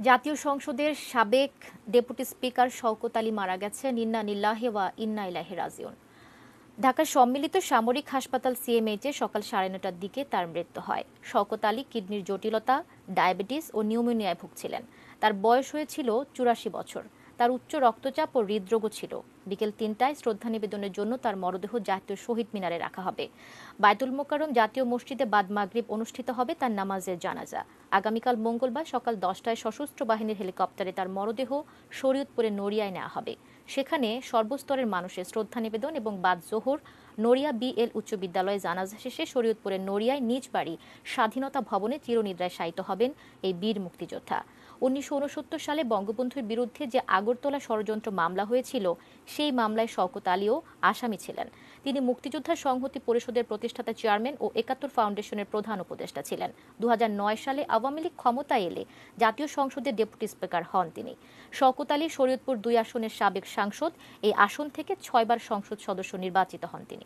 জাতীয় সংসদের সাবেক ডেপুটি স্পিকার শওকত আলী মারা গেছেন। ইন্না লিল্লাহি ওয়া ইন্না ইলাইহি রাজিউন। ঢাকার সম্মিলিত সামরিক হাসপাতাল সিএমএইচে সকাল 9:30টার দিকে তার মৃত্যু হয়। শওকত আলী কিডনির জটিলতা, ডায়াবেটিস ও নিউমোনিয়ায় ভুগছিলেন। তার বয়স হয়েছিল 84 বছর। তার উচ্চ রক্তচাপ ও হৃদরোগও ছিল। বিকেল 3টায় শ্রদ্ধা নিবেদনের জন্য তার মরদেহ জাতীয় শহীদ মিনারে রাখা হবে। বায়তুল মোকাররম জাতীয় মসজিদে বাদ মাগরিব অনুষ্ঠিত হবে তার নামাজের জানাজা। আগামীকাল মঙ্গলবার সকাল 10টায় সশস্ত্র বাহিনীর হেলিকপ্টারে তার মরদেহ শরীয়তপুরের নড়িয়ায় নেওয়া হবে। সেখানে সর্বস্তরের মানুষের শ্রদ্ধা নিবেদন এবং বাদ জোহর নড়িয়া বিএল উচ্চ বিদ্যালয়ে জানাজা শেষে শরীয়তপুরের নড়িয়ায় নিজ বাড়ি স্বাধীনতা ভবনে চিরনিদ্রায় শায়িত হবেন এই বীর মুক্তিযোদ্ধা। 1969 সালে বঙ্গবন্ধুর বিরুদ্ধে যে আগরতলা ষড়যন্ত্র মামলা হয়েছিল, সেই মামলায় শওকত আলীও আসামি ছিলেন। তিনি মুক্তিযোদ্ধা সংহতি পরিষদের প্রতিষ্ঠাতা চেয়ারম্যান ও ৭১ ফাউন্ডেশনের প্রধান উপদেষ্টা ছিলেন। 2009 সালে আওয়ামী লীগ ক্ষমতায় এলে জাতীয় সংসদের ডেপুটি স্পিকার হন তিনি। শওকত আলী শরীয়তপুর 2 আসনের সাবেক সাংসদ। এই আসন থেকে 6 বার সংসদ সদস্য নির্বাচিত হন তিনি।